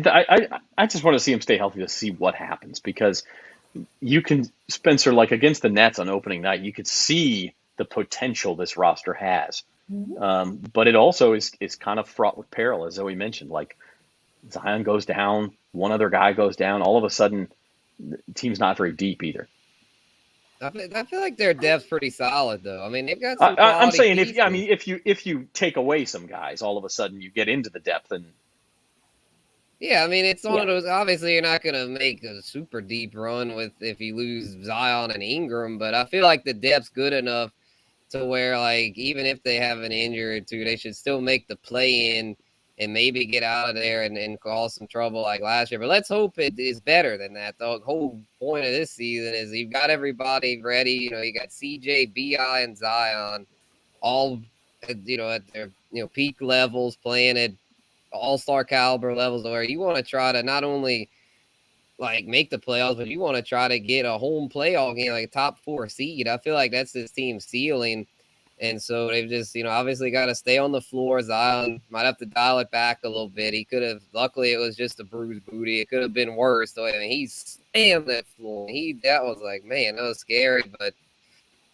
I just want to see him stay healthy to see what happens, because you can, Spencer, like against the Nets on opening night, you could see the potential this roster has. Mm-hmm. But it also is kind of fraught with peril, as Zoe mentioned. Like Zion goes down, one other guy goes down, all of a sudden the team's not very deep either. I feel like their depth's pretty solid, though. I mean, they've got some quality I'm saying pieces. if you take away some guys, all of a sudden you get into the depth. And yeah, I mean, it's one of those. Obviously, you're not going to make a super deep run if you lose Zion and Ingram, but I feel like the depth's good enough to where, like, even if they have an injury or two, they should still make the play-in and maybe get out of there and cause some trouble like last year. But let's hope it is better than that. The whole point of this season is you've got everybody ready. You know, you got CJ, BI, and Zion all, at their, peak levels, playing at all-star caliber levels, where you want to try to not only like make the playoffs, but you want to try to get a home playoff game, like a top 4 seed. I feel like that's this team's ceiling. And so they've just, obviously got to stay on the floor. Zion might have to dial it back a little bit. He could have, luckily it was just a bruised booty. It could have been worse. So, I mean, he slammed that floor. That was like, man, that was scary. But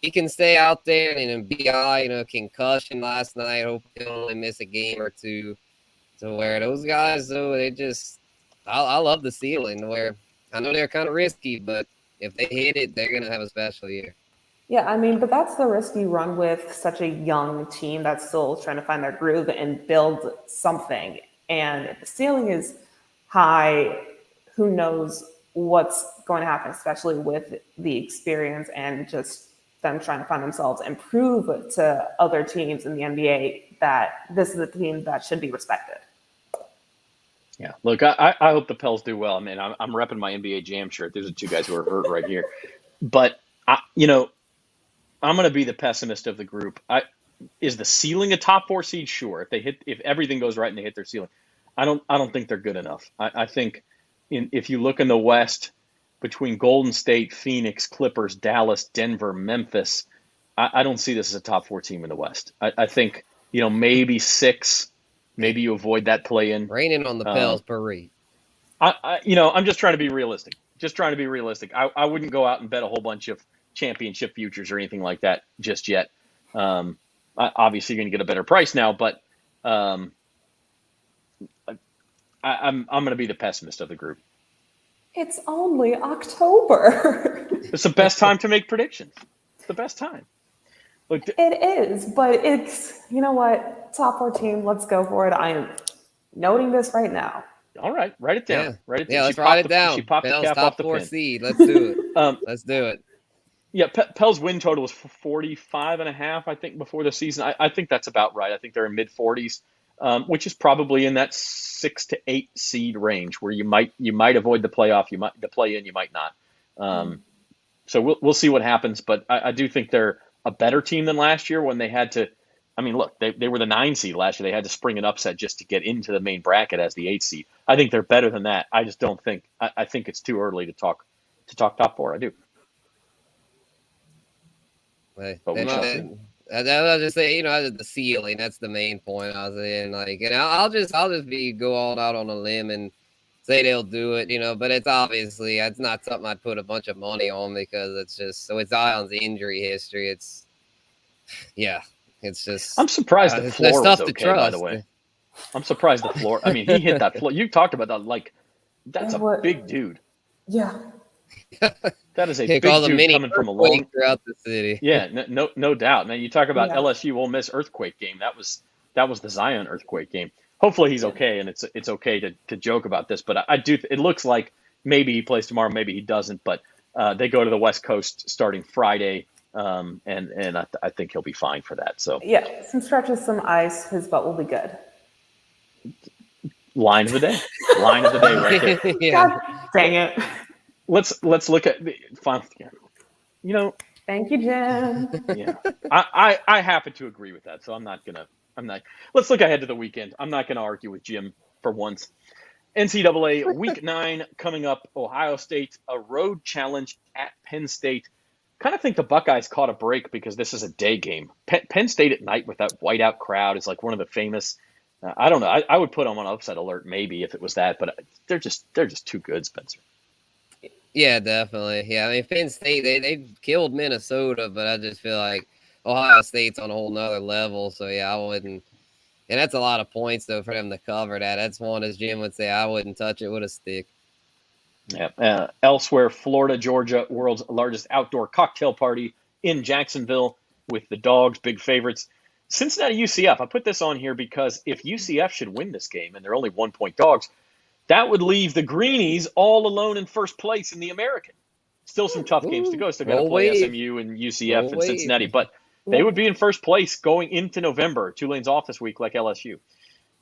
he can stay out there. And then BI, concussion last night. Hope he'll only miss a game or two. So where those guys, though, they just, I love the ceiling, where I know they're kind of risky, but if they hit it, they're going to have a special year. Yeah, I mean, but that's the risk you run with such a young team that's still trying to find their groove and build something. And if the ceiling is high, who knows what's going to happen, especially with the experience and just them trying to find themselves and prove to other teams in the NBA that this is a team that should be respected. Yeah, look, I hope the Pels do well. I mean, I'm repping my NBA Jam shirt. There's the 2 guys who are hurt right here. But, I'm going to be the pessimist of the group. Is the ceiling a top 4 seed? Sure. If everything goes right and they hit their ceiling, I don't think they're good enough. I think if you look in the West between Golden State, Phoenix, Clippers, Dallas, Denver, Memphis, I don't see this as a top 4 team in the West. I think maybe 6, maybe you avoid that play-in. Raining on the Pels parade. I'm just trying to be realistic. I wouldn't go out and bet a whole bunch of championship futures or anything like that just yet. Obviously you're going to get a better price now, but I'm going to be the pessimist of the group. It's only October. It's the best time to make predictions. It's the best time. Look, it is, but it's, top 4 team, let's go for it. I am noting this right now. All right, write it down. Yeah, write it down. Let's write it down. She popped the cap top off the 4 pin. seed. Let's do it. Let's do it. Yeah, Pels win total was 45.5, I think, before the season. I think that's about right. I think they're in mid-40s, which is probably in that 6 to 8 seed range, where you might avoid the playoff, the play-in, you might not. So we'll see what happens. But I do think they're a better team than last year when they had to. I mean, look, they were the 9 seed last year. They had to spring an upset just to get into the main bracket as the 8 seed. I think they're better than that. I just don't think. I think it's too early to talk top 4. I do. But we shall see. I'll just say, the ceiling. That's the main point I was saying. Like, I'll just go all out on a limb and say they'll do it. But it's obviously it's not something I'd put a bunch of money on, because it's just so it's Zion's injury history. It's just. I'm surprised the floor was okay. Trust. By the way, I'm surprised the floor. I mean, he hit that floor. You talked about that. Like, that's a big dude. Yeah. That is a big dude coming from a long throughout the city. Yeah, no doubt. Man, you talk about LSU Ole Miss earthquake game. That was the Zion earthquake game. Hopefully he's okay, and it's okay to joke about this. But I do. It looks like maybe he plays tomorrow, maybe he doesn't. But they go to the West Coast starting Friday. And I think he'll be fine for that. So Yeah, some stretches, some ice, his butt will be good. line of the day right there. Yeah. God dang it. Let's look at the final. You know, Thank you, Jim. yeah, I happen to agree with that. So I'm not. Let's look ahead to the weekend. I'm not gonna argue with Jim for once. NCAA Week 9 coming up. Ohio State, a road challenge at Penn State. Kind of think the Buckeyes caught a break because this is a day game. Penn State at night with that whiteout crowd is like one of the famous. I don't know. I would put them on upset alert maybe if it was that, but they're just too good, Spencer. Yeah, definitely. Yeah, I mean, Penn State, they killed Minnesota, but I just feel like Ohio State's on a whole nother level. So, yeah, I wouldn't. And that's a lot of points, though, for them to cover that. That's one, as Jim would say, I wouldn't touch it with a stick. Yeah. Elsewhere, Florida, Georgia, world's largest outdoor cocktail party in Jacksonville with the Dogs, big favorites. Cincinnati, UCF. I put this on here because if UCF should win this game, and they're only 1-point dogs, that would leave the Greenies all alone in first place in the American. Still some tough games to go. Still got to play SMU and UCF and Cincinnati, but they would be in first place going into November. Tulane's off this week like LSU.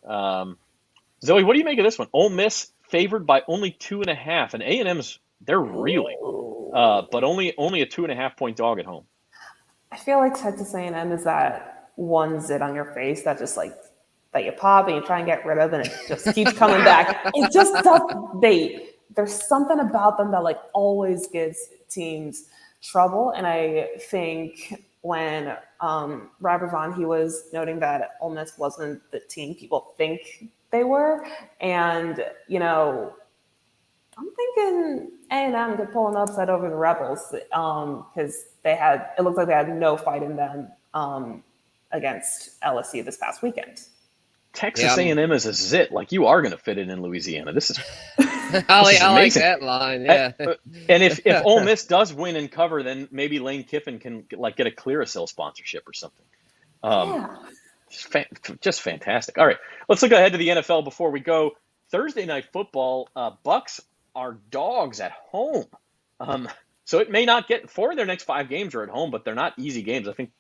Zoe, what do you make of this one? Ole Miss favored by only 2.5, and A&M's they're reeling, but only a 2.5-point dog at home. I feel like Texas A&M is that one zit on your face that just like that you pop and you try and get rid of, and it just keeps coming back. It just does. There's something about them that like always gives teams trouble, and I think when Robert Vaughn, he was noting that Ole Miss wasn't the team people think they were, and I'm thinking A&M could pull an upset over the Rebels because it looked like they had no fight in them against LSU this past weekend. Texas A&M is a zit. Like, you are going to fit it in Louisiana. This is I like that line. Yeah. And if Ole Miss does win and cover, then maybe Lane Kiffin can get a Clearasil sponsorship or something. Just fantastic. All right, let's look ahead to the NFL before we go. Thursday night football. Bucks are dogs at home. So it may not get 4 of their next 5 games are at home, but they're not easy games. I think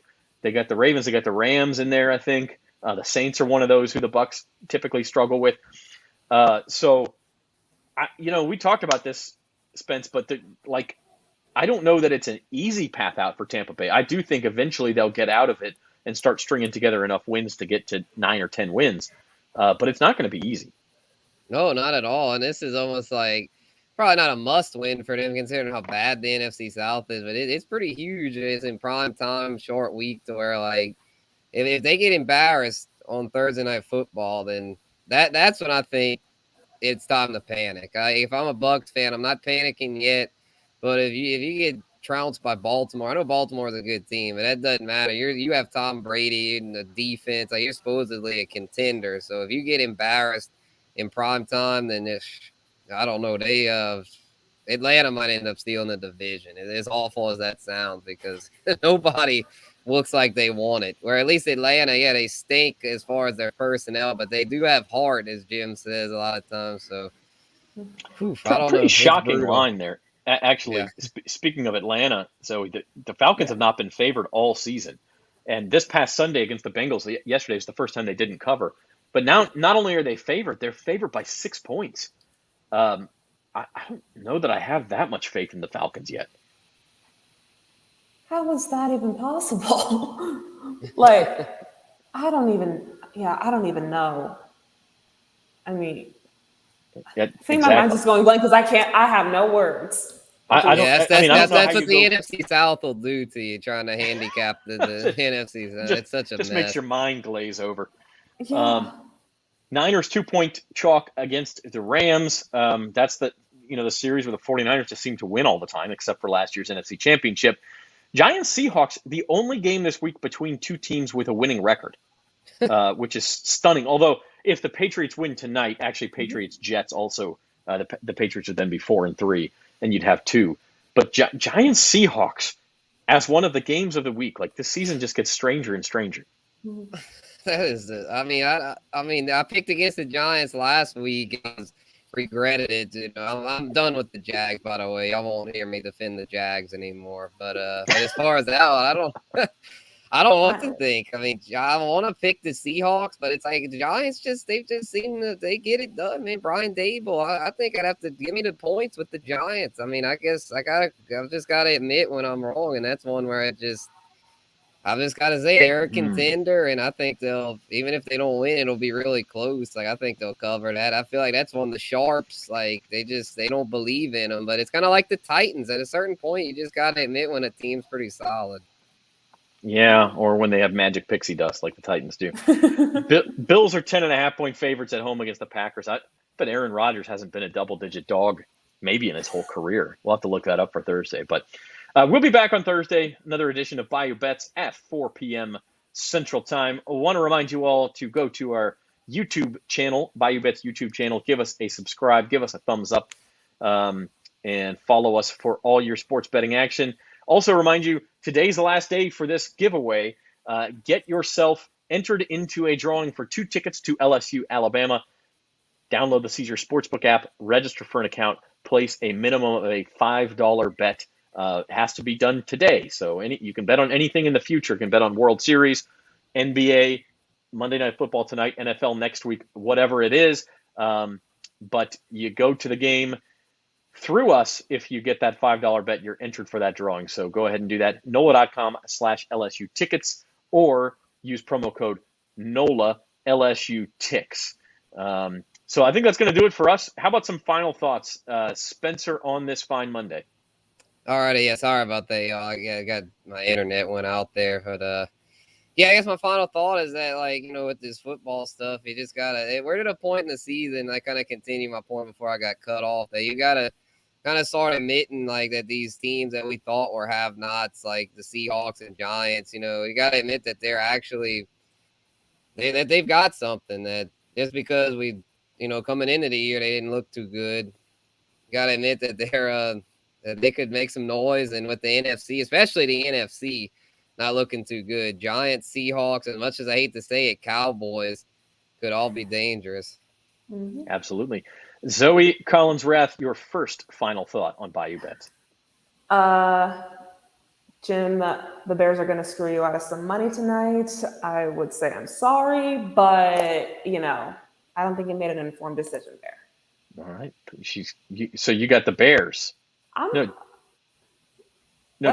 they got the Ravens, they got the Rams in there. I think the Saints are one of those who the Bucks typically struggle with. We talked about this, Spence, but I don't know that it's an easy path out for Tampa Bay. I do think eventually they'll get out of it and start stringing together enough wins to get to 9 or 10 wins. But it's not going to be easy. No, not at all. And this is almost like probably not a must win for them considering how bad the NFC South is, but it's pretty huge. It's in prime time, short week to where like if they get embarrassed on Thursday night football, then that's when I think it's time to panic. If I'm a Bucs fan, I'm not panicking yet. But if you get trounced by Baltimore, I know Baltimore is a good team, but that doesn't matter. You have Tom Brady and the defense. Like, you're supposedly a contender. So if you get embarrassed in prime time, then I don't know. Atlanta might end up stealing the division. As awful as that sounds, because nobody looks like they want it. Where at least Atlanta, they stink as far as their personnel, but they do have heart, as Jim says a lot of times. So, I don't pretty know. Shocking line there. Actually, speaking of Atlanta, so the Falcons have not been favored all season. And this past Sunday against the Bengals, yesterday was the first time they didn't cover. But now, not only are they favored, they're favored by 6 points. I don't know that I have that much faith in the Falcons yet. How is that even possible? I don't even know. I mean, I think my mind's just going blank because I have no words. That's what the NFC South will do to you, trying to handicap the NFC South. It's such a mess. Just makes your mind glaze over. Yeah. Niners 2-point chalk against the Rams. That's the series where the 49ers just seem to win all the time, except for last year's NFC Championship. Giants Seahawks, the only game this week between two teams with a winning record, which is stunning. Although if the Patriots win tonight, actually Patriots Jets also, the Patriots would then be 4-3, and you'd have 2. But Giants Seahawks as one of the games of the week, like this season just gets stranger and stranger. That is, I picked against the Giants last week. regretted it. I'm done with the Jags, by the way. Y'all won't hear me defend the Jags anymore. But as far as that one, I don't want to think. I mean, I want to pick the Seahawks, but it's like the Giants they've just seem to they get it done, man. Brian Dable, I think I'd have to give me the points with the Giants. I mean, I guess I've just gotta admit when I'm wrong, and that's one where I've just gotta say they're a contender, and I think even if they don't win, it'll be really close. Like I think they'll cover that. I feel like that's one of the sharps. Like they don't believe in them, but it's kind of like the Titans. At a certain point, you just gotta admit when a team's pretty solid. Yeah, or when they have magic pixie dust like the Titans do. Bills are 10.5-point favorites at home against the Packers. But Aaron Rodgers hasn't been a double-digit dog maybe in his whole career. We'll have to look that up for Thursday. But we'll be back on Thursday, another edition of Bayou Bets at 4 p.m. Central Time. I want to remind you all to go to our YouTube channel, Bayou Bets YouTube channel. Give us a subscribe, give us a thumbs up, and follow us for all your sports betting action. Also remind you, today's the last day for this giveaway. Get yourself entered into a drawing for 2 tickets to LSU, Alabama. Download the Caesar Sportsbook app, register for an account, place a minimum of a $5 bet. It has to be done today. So you can bet on anything in the future. You can bet on World Series, NBA, Monday Night Football tonight, NFL next week, whatever it is. But you go to the game through us. If you get that $5 bet, you're entered for that drawing. So go ahead and do that. NOLA.com/LSU tickets, or use promo code NOLA LSU ticks. So I think that's going to do it for us. How about some final thoughts, Spencer, on this fine Monday? All righty. Yeah, sorry about that, y'all. I got my internet went out there, but yeah, I guess my final thought is that, like, with this football stuff, you just gotta. We're at a point in the season. I kind of continue my point before I got cut off. That you gotta kind of start admitting, like, that these teams that we thought were have-nots, like the Seahawks and Giants, you got to admit that they're actually that they've got something. That just because we, coming into the year, they didn't look too good. You got to admit that that they could make some noise, and with the NFC, especially the NFC, not looking too good. Giants, Seahawks, as much as I hate to say it, Cowboys could all be dangerous. Mm-hmm. Absolutely. Zoe Collins-Rath, your first final thought on Bayou Bets. Jim, the Bears are going to screw you out of some money tonight. I would say I'm sorry, but, I don't think you made an informed decision there. All right. So you got the Bears. No,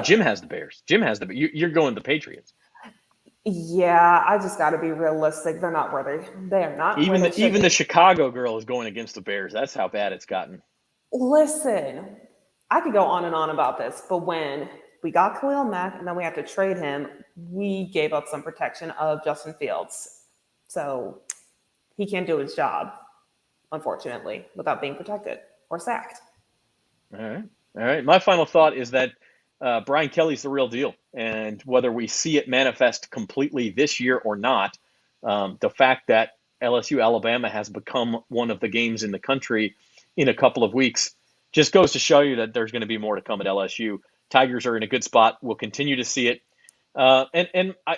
Jim has the Bears. You're going the Patriots. Yeah, I just got to be realistic. They're not where they are not. Even the Chicago girl is going against the Bears. That's how bad it's gotten. Listen, I could go on and on about this, but when we got Khalil Mack and then we had to trade him, we gave up some protection of Justin Fields. So he can't do his job, unfortunately, without being protected or sacked. All right. My final thought is that Brian Kelly's the real deal. And whether we see it manifest completely this year or not, the fact that LSU Alabama has become one of the games in the country in a couple of weeks just goes to show you that there's going to be more to come at LSU. Tigers are in a good spot. We'll continue to see it. And I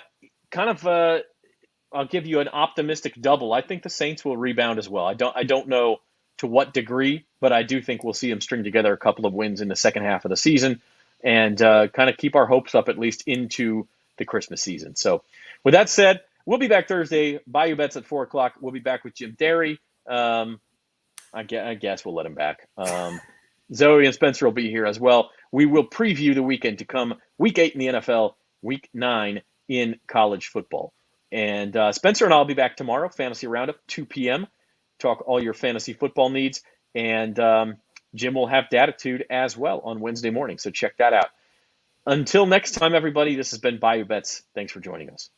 I'll give you an optimistic double. I think the Saints will rebound as well. I don't know to what degree, but I do think we'll see them string together a couple of wins in the second half of the season and kind of keep our hopes up at least into the Christmas season. So with that said, we'll be back Thursday. Bayou Bets at 4 o'clock. We'll be back with Jim Derry. I guess we'll let him back. Zoe and Spencer will be here as well. We will preview the weekend to come, Week 8 in the NFL, Week 9 in college football. And Spencer and I will be back tomorrow, Fantasy Roundup, 2 p.m., talk all your fantasy football needs. And Jim will have Datitude as well on Wednesday morning, so check that out. Until next time, everybody, this has been Bayou Bets. Thanks for joining us.